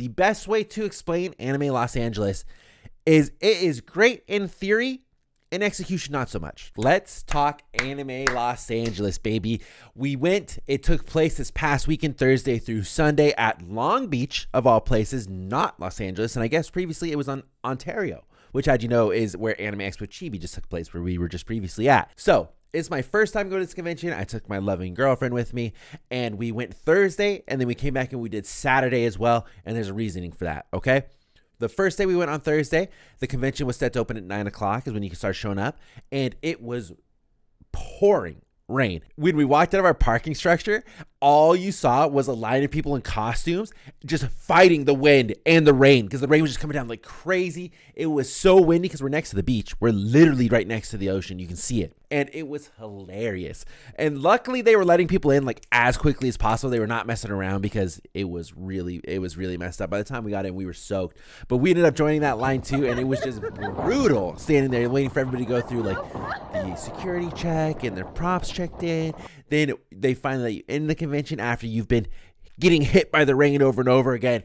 the best way to explain Anime Los Angeles is it is great in theory, in execution not so much. Let's talk Anime Los Angeles, baby. It took place this past weekend, Thursday through Sunday at Long Beach, of all places, not Los Angeles. And I guess previously it was on Ontario, which, as you know, is where Anime Expo Chibi just took place, where we were just previously at. So it's my first time going to this convention. I took my loving girlfriend with me, and we went Thursday, and then we came back and we did Saturday as well. And there's a reasoning for that, okay? The first day we went on Thursday, the convention was set to open at 9 o'clock is when you can start showing up, and it was pouring rain. When we walked out of our parking structure, all you saw was a line of people in costumes just fighting the wind and the rain, because the rain was just coming down like crazy. It was so windy because we're next to the beach. We're literally right next to the ocean. You can see it. And it was hilarious. And luckily they were letting people in like as quickly as possible. They were not messing around because it was really messed up. By the time we got in, we were soaked. But we ended up joining that line too, and it was just brutal standing there waiting for everybody to go through like the security check and their props checked in. Then they finally let you in the convention after you've been getting hit by the rain over and over again.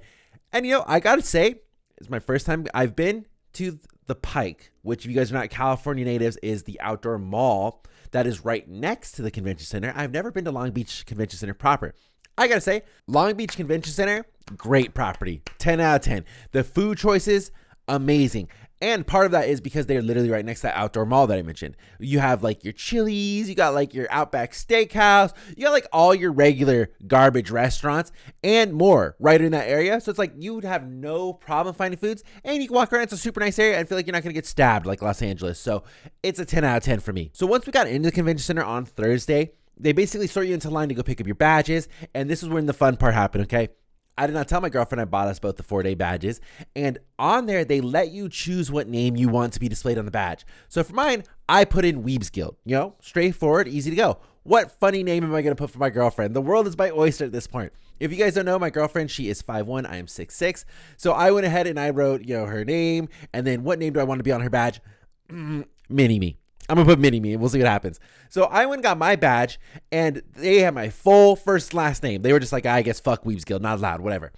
And I gotta say, it's my first time I've been to the Pike, which, if you guys are not California natives, is the outdoor mall that is right next to the convention center. I've never been to Long Beach Convention Center proper. I gotta say, Long Beach Convention Center, great property, 10 out of 10. The food choices, amazing. And part of that is because they're literally right next to that outdoor mall that I mentioned. You have like your Chili's, you got like your Outback Steakhouse, you got like all your regular garbage restaurants and more right in that area. So it's like you would have no problem finding foods, and you can walk around. It's a super nice area and feel like you're not going to get stabbed like Los Angeles. So it's a 10 out of 10 for me. So once we got into the convention center on Thursday, they basically sort you into line to go pick up your badges. And this is when the fun part happened, okay? I did not tell my girlfriend I bought us both the 4-day badges. And on there, they let you choose what name you want to be displayed on the badge. So for mine, I put in Weebs Guild. Straightforward, easy to go. What funny name am I going to put for my girlfriend? The world is my oyster at this point. If you guys don't know, my girlfriend, she is 5'1", I am 6'6". So I went ahead and I wrote, her name. And then what name do I want to be on her badge? Mini-Me. I'm going to put Mini-Me and we'll see what happens. So I went and got my badge, and they had my full first last name. They were just like, I guess fuck Weebs Guild, not allowed, whatever.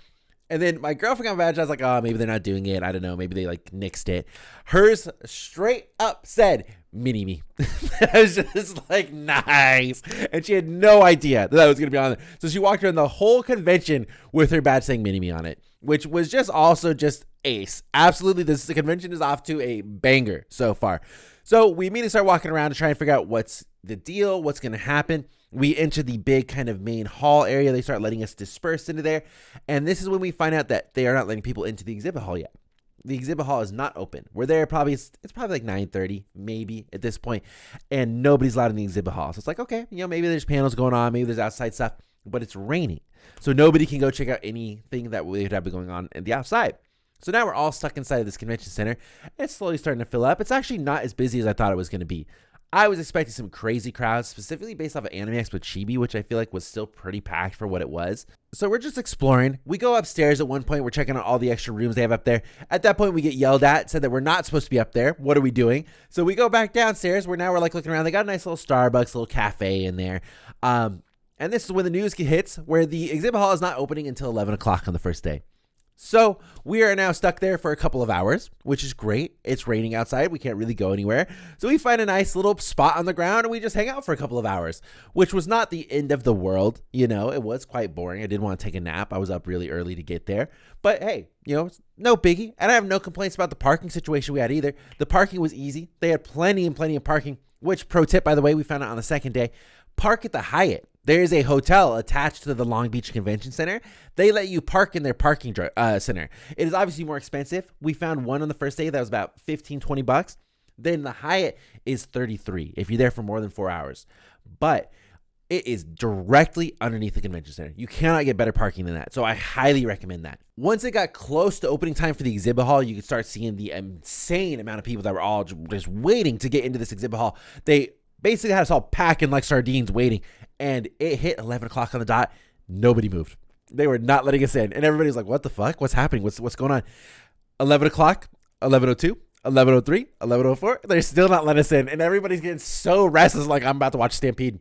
And then my girlfriend got my badge. I was like, oh, maybe they're not doing it. I don't know. Maybe they like nixed it. Hers straight up said Mini-Me. I was just like, nice. And she had no idea that I was going to be on it. So she walked around the whole convention with her badge saying Mini-Me on it, which was just ace. Absolutely. The convention is off to a banger so far. So we immediately start walking around to try and figure out what's the deal, what's going to happen. We enter the big kind of main hall area. They start letting us disperse into there. And this is when we find out that they are not letting people into the exhibit hall yet. The exhibit hall is not open. We're there it's probably like 9:30, maybe at this point, and nobody's allowed in the exhibit hall. So it's like, okay, maybe there's panels going on, maybe there's outside stuff, but it's raining. So nobody can go check out anything that would have been going on the outside. So now we're all stuck inside of this convention center. It's slowly starting to fill up. It's actually not as busy as I thought it was going to be. I was expecting some crazy crowds, specifically based off of Anime Expo Chibi, which I feel like was still pretty packed for what it was. So we're just exploring. We go upstairs at one point. We're checking out all the extra rooms they have up there. At that point, we get yelled at, said that we're not supposed to be up there. What are we doing? So we go back downstairs. We're like looking around. They got a nice little Starbucks, little cafe in there. And this is when the news hits, where the exhibit hall is not opening until 11 o'clock on the first day. So we are now stuck there for a couple of hours, which is great. It's raining outside. We can't really go anywhere. So we find a nice little spot on the ground and we just hang out for a couple of hours, which was not the end of the world. It was quite boring. I didn't want to take a nap. I was up really early to get there. But hey, no biggie. And I have no complaints about the parking situation we had either. The parking was easy. They had plenty of parking, which, pro tip, by the way, we found out on the second day, park at the Hyatt. There is a hotel attached to the Long Beach Convention Center. They let you park in their parking center. It is obviously more expensive. We found one on the first day that was about $15-20. Then the Hyatt is $33 if you're there for more than 4 hours. But it is directly underneath the convention center. You cannot get better parking than that. So I highly recommend that. Once it got close to opening time for the exhibit hall, you could start seeing the insane amount of people that were all just waiting to get into this exhibit hall. They basically had us all packing like sardines waiting. And it hit 11 o'clock on the dot. Nobody moved. They were not letting us in. And everybody's like, what the fuck? What's happening? What's going on? 11 o'clock, 11:02, 11:03, 11:04. They're still not letting us in. And everybody's getting so restless like, I'm about to watch Stampede.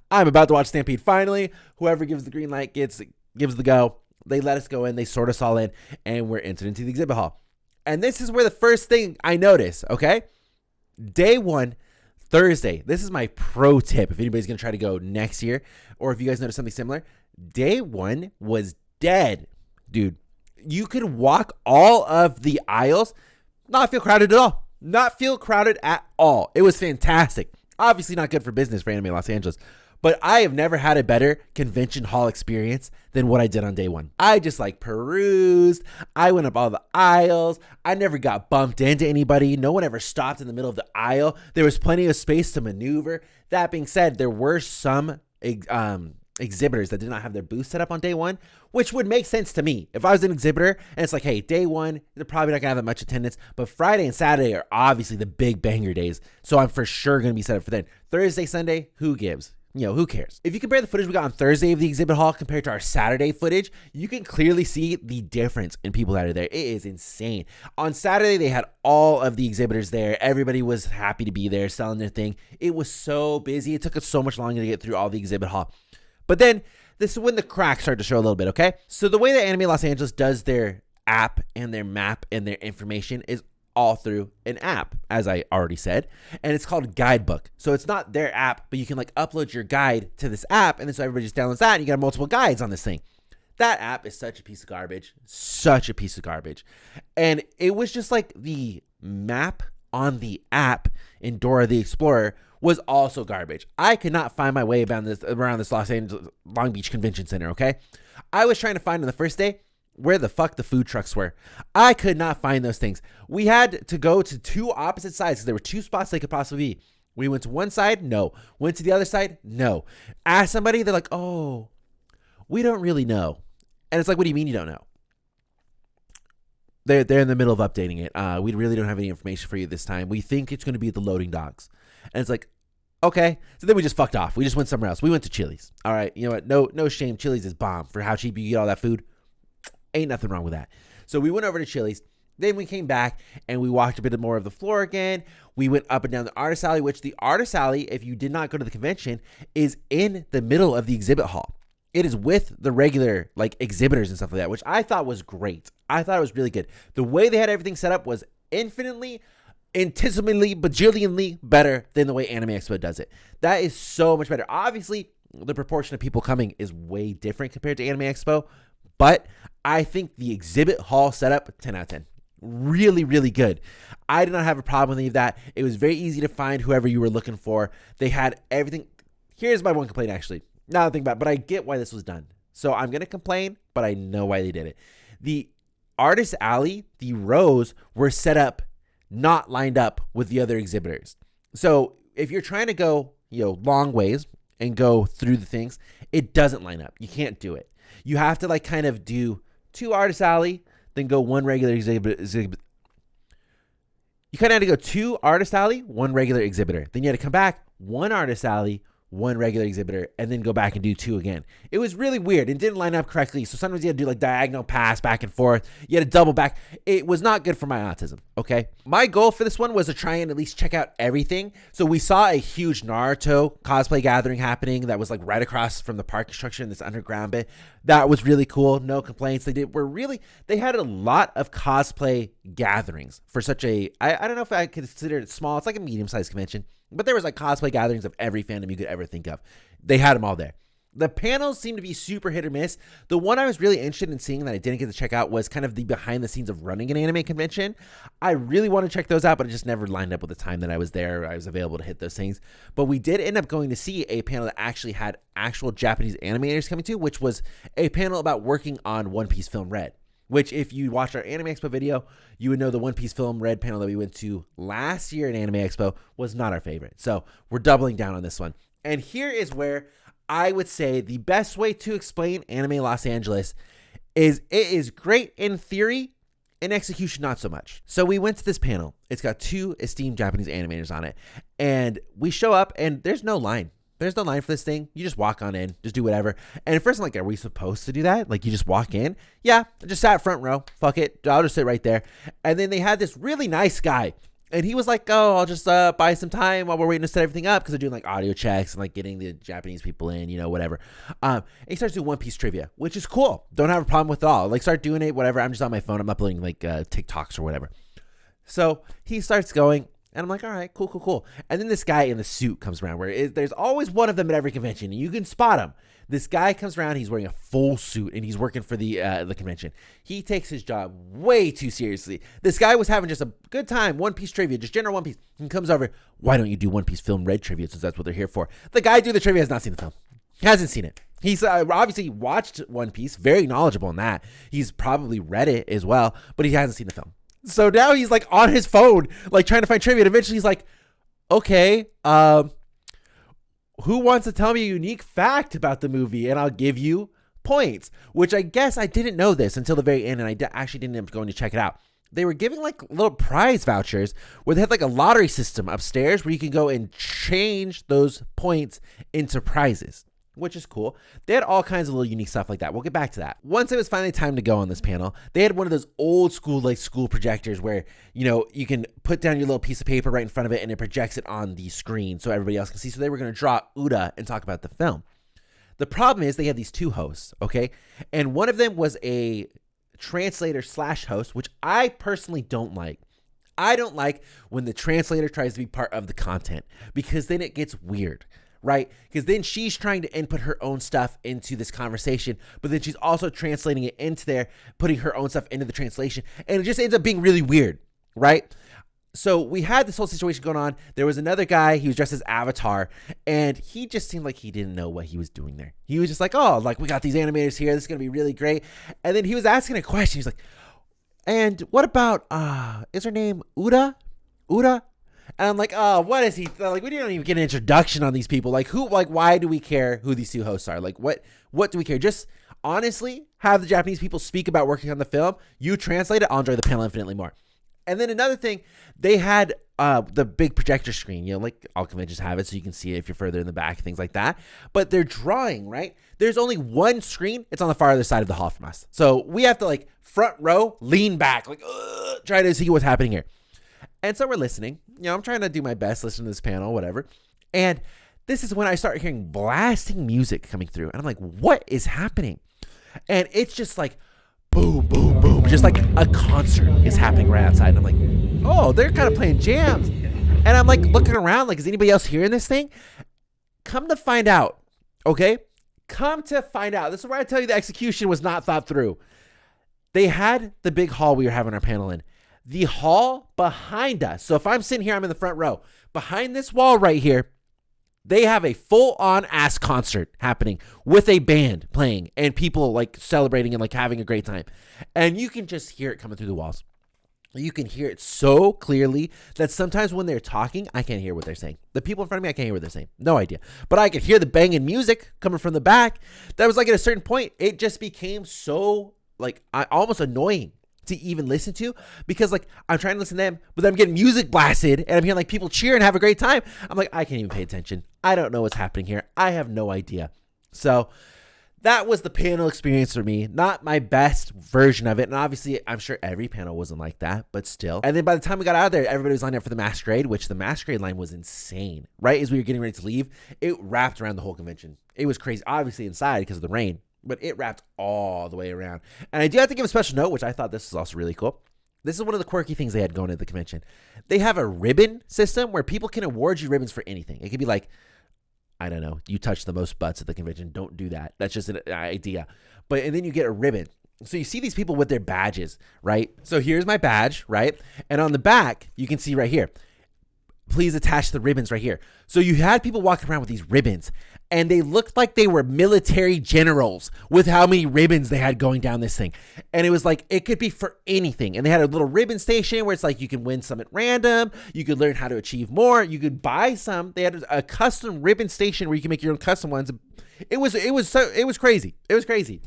I'm about to watch Stampede. Finally, whoever gives the green light gives the go. They let us go in. They sort us all in, and we're entered into the exhibit hall. And this is where the first thing I notice, okay? Day one, Thursday. This is my pro tip if anybody's going to try to go next year, or if you guys notice something similar. Day one was dead, dude. You could walk all of the aisles, not feel crowded at all. Not feel crowded at all. It was fantastic. Obviously not good for business for Anime Los Angeles, but I have never had a better convention hall experience than what I did on day one. I just like perused. I went up all the aisles. I never got bumped into anybody. No one ever stopped in the middle of the aisle. There was plenty of space to maneuver. That being said, there were some exhibitors that did not have their booth set up on day one, which would make sense to me. If I was an exhibitor and it's like, hey, day one, they're probably not gonna have that much attendance, but Friday and Saturday are obviously the big banger days, so I'm for sure gonna be set up for then. Thursday, Sunday, who gives? You know, who cares? If you compare the footage we got on Thursday of the exhibit hall compared to our Saturday footage, you can clearly see the difference in people that are there. It is insane. On Saturday, they had all of the exhibitors there. Everybody was happy to be there, selling their thing. It was so busy. It took us so much longer to get through all the exhibit hall. But then, this is when the cracks start to show a little bit, okay? So the way that Anime Los Angeles does their app and their map and their information is all through an app, as I already said. And it's called Guidebook. So it's not their app, but you can like upload your guide to this app, and then so everybody just downloads that, and you got multiple guides on this thing. That app is such a piece of garbage. Such a piece of garbage. And it was just like the map on the app in Dora the Explorer was also garbage. I could not find my way around this Los Angeles Long Beach Convention Center, okay? I was trying to find on the first day where the fuck the food trucks were. I could not find those things. We had to go to two opposite sides because there were two spots they could possibly be. We went to one side, no. Went to the other side, no. Asked somebody, they're like, oh, we don't really know. And it's like, what do you mean you don't know? They're in the middle of updating it. We really don't have any information for you this time. We think it's going to be the loading docks. And it's like, okay. So then we just fucked off. We just went somewhere else. We went to Chili's. All right. You know what? No shame. Chili's is bomb for how cheap you get all that food. Ain't nothing wrong with that. So we went over to Chili's. Then we came back and we walked a bit more of the floor again. We went up and down the artist alley, which the artist alley, if you did not go to the convention, is in the middle of the exhibit hall. It is with the regular like exhibitors and stuff like that, which I thought was great. I thought it was really good. The way they had everything set up was infinitely, bajillionly better than the way Anime Expo does it. That is so much better. Obviously, the proportion of people coming is way different compared to Anime Expo, but I think the exhibit hall setup, 10 out of 10. Really, really good. I did not have a problem with any of that. It was very easy to find whoever you were looking for. They had everything. Here's my one complaint, actually. Now that I think about it, but I get why this was done. So I'm going to complain, but I know why they did it. The artist alley, the rows were set up not lined up with the other exhibitors. So if you're trying to go, long ways and go through the things, it doesn't line up. You can't do it. You have to like kind of do two artist alley, then go one regular exhibit. You kind of had to go two artist alley, one regular exhibitor. Then you had to come back, one artist alley, one regular exhibitor, and then go back and do two again. It was really weird. It didn't line up correctly. So sometimes you had to do like diagonal pass back and forth. You had to double back. It was not good for my autism. Okay. My goal for this one was to try and at least check out everything. So we saw a huge Naruto cosplay gathering happening that was like right across from the parking structure in this underground bit. That was really cool. No complaints. They had a lot of cosplay gatherings for such I don't know if I consider it small. It's like a medium-sized convention. But there was like cosplay gatherings of every fandom you could ever think of. They had them all there. The panels seemed to be super hit or miss. The one I was really interested in seeing that I didn't get to check out was kind of the behind the scenes of running an anime convention. I really want to check those out, but it just never lined up with the time that I was there. I was available to hit those things. But we did end up going to see a panel that actually had actual Japanese animators coming to, which was a panel about working on One Piece Film Red. Which, if you watched our Anime Expo video, you would know the One Piece Film Red panel that we went to last year at Anime Expo was not our favorite. So we're doubling down on this one. And here is where I would say the best way to explain Anime Los Angeles is it is great in theory, in execution not so much. So we went to this panel. It's got two esteemed Japanese animators on it. And we show up and there's no line. There's no line for this thing. You just walk on in, just do whatever. And at first I'm like, are we supposed to do that? Like you just walk in? Yeah, I just sat front row. Fuck it. I'll just sit right there. And then they had this really nice guy. And he was like, oh, I'll just buy some time while we're waiting to set everything up because they're doing like audio checks and like getting the Japanese people in, whatever. And he starts doing One Piece trivia, which is cool. Don't have a problem with it all. Like, start doing it, whatever. I'm just on my phone. I'm uploading like TikToks or whatever. So he starts going, and I'm like, all right, cool. And then this guy in the suit comes around where there's always one of them at every convention, and you can spot him. This guy comes around, he's wearing a full suit, and he's working for the convention. He takes his job way too seriously. This guy was having just a good time, One Piece trivia, just general One Piece. He comes over, why don't you do One Piece film red trivia, since that's what they're here for? The guy doing the trivia has not seen the film. He hasn't seen it. He's obviously watched One Piece, very knowledgeable in that. He's probably read it as well, but he hasn't seen the film. So now he's like on his phone, like trying to find trivia. And eventually he's like, okay, who wants to tell me a unique fact about the movie? And I'll give you points, which I guess I didn't know this until the very end. And I actually didn't end up going to check it out. They were giving like little prize vouchers where they had like a lottery system upstairs where you can go and change those points into prizes, which is cool. They had all kinds of little unique stuff like that. We'll get back to that. Once it was finally time to go on this panel, they had one of those old school, like school projectors where, you can put down your little piece of paper right in front of it and it projects it on the screen so everybody else can see. So they were going to draw Uda and talk about the film. The problem is they had these two hosts, okay? And one of them was a translator / host, which I personally don't like. I don't like when the translator tries to be part of the content because then it gets weird. Right? Because then she's trying to input her own stuff into this conversation, but then she's also translating it into there, putting her own stuff into the translation, and it just ends up being really weird, right? So we had this whole situation going on. There was another guy, he was dressed as Avatar, and he just seemed like he didn't know what he was doing there. He was just like, oh, like we got these animators here, this is going to be really great. And then he was asking a question. He's like, and what about, is her name Uda? And I'm like, oh, what is he? Like, we didn't even get an introduction on these people. Like, why do we care who these two hosts are? Like, what do we care? Just honestly have the Japanese people speak about working on the film. You translate it, I'll enjoy the panel infinitely more. And then another thing, they had the big projector screen, like all conventions have it so you can see it if you're further in the back, things like that. But they're drawing, right? There's only one screen. It's on the farther side of the hall from us. So we have to like front row, lean back, like try to see what's happening here. And so we're listening. I'm trying to do my best, listen to this panel, whatever. And this is when I start hearing blasting music coming through. And I'm like, what is happening? And it's just like, boom, boom, boom. Just like a concert is happening right outside. And I'm like, oh, they're kind of playing jams. And I'm like looking around, like, is anybody else hearing this thing? Come to find out, okay? Come to find out. This is where I tell you the execution was not thought through. They had the big hall we were having our panel in. The hall behind us. So if I'm sitting here, I'm in the front row. Behind this wall right here, they have a full-on ass concert happening with a band playing and people like celebrating and like having a great time. And you can just hear it coming through the walls. You can hear it so clearly that sometimes when they're talking, I can't hear what they're saying. The people in front of me, I can't hear what they're saying. No idea. But I could hear the banging music coming from the back. That was like at a certain point, it just became so like almost annoying to even listen to because like I'm trying to listen to them, but then I'm getting music blasted and I'm hearing like people cheer and have a great time. I'm like, I can't even pay attention. I don't know what's happening here. I have no idea. So that was the panel experience for me. Not my best version of it. And obviously I'm sure every panel wasn't like that, but still. And then by the time we got out of there, everybody was lined up for the Masquerade, which the Masquerade line was insane. Right as we were getting ready to leave, it wrapped around the whole convention. It was crazy. Obviously inside because of the rain, but it wrapped all the way around. And I do have to give a special note, which I thought this was also really cool. This is one of the quirky things they had going at the convention. They have a ribbon system where people can award you ribbons for anything. It could be like, I don't know, you touch the most butts at the convention. Don't do that. That's just an idea. And then you get a ribbon. So you see these people with their badges, right? So here's my badge, right? And on the back, you can see right here, please attach the ribbons right here. So you had people walking around with these ribbons and they looked like they were military generals with how many ribbons they had going down this thing. And it was like, it could be for anything. And they had a little ribbon station where it's like, you can win some at random. You could learn how to achieve more. You could buy some. They had a custom ribbon station where you can make your own custom ones. It was crazy. It was crazy.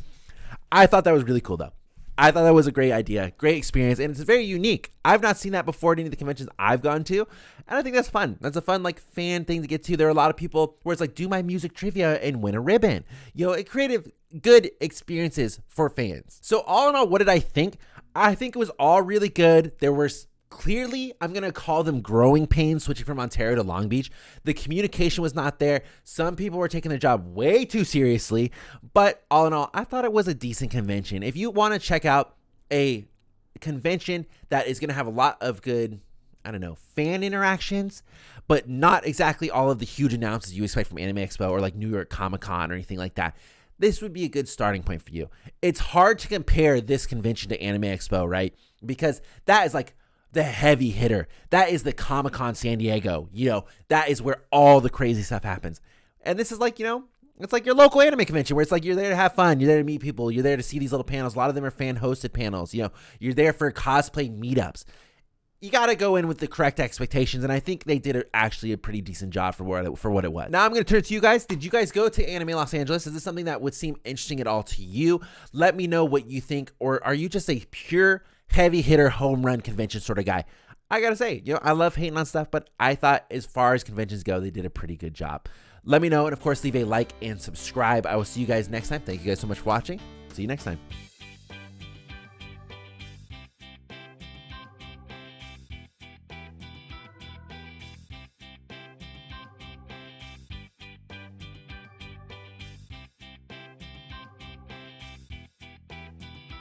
I thought that was really cool though. I thought that was a great idea, great experience, and it's very unique. I've not seen that before at any of the conventions I've gone to, and I think that's fun. That's a fun, like, fan thing to get to. There are a lot of people where it's like, do my music trivia and win a ribbon. It created good experiences for fans. So all in all, what did I think? I think it was all really good. There were Clearly, I'm going to call them growing pains switching from Ontario to Long Beach. The communication was not there. Some people were taking their job way too seriously. But all in all, I thought it was a decent convention. If you want to check out a convention that is going to have a lot of good, I don't know, fan interactions, but not exactly all of the huge announcements you expect from Anime Expo or like New York Comic Con or anything like that, this would be a good starting point for you. It's hard to compare this convention to Anime Expo, right? Because that is like the heavy hitter. That is the Comic Con San Diego. That is where all the crazy stuff happens. And this is like, it's like your local anime convention where it's like you're there to have fun. You're there to meet people. You're there to see these little panels. A lot of them are fan-hosted panels. You're there for cosplay meetups. You got to go in with the correct expectations, and I think they did actually a pretty decent job for what it was. Now I'm going to turn to you guys. Did you guys go to Anime Los Angeles? Is this something that would seem interesting at all to you? Let me know what you think, or are you just a pure heavy hitter home run convention sort of guy? I got to say, I love hating on stuff, but I thought as far as conventions go, they did a pretty good job. Let me know, and of course, leave a like and subscribe. I will see you guys next time. Thank you guys so much for watching. See you next time.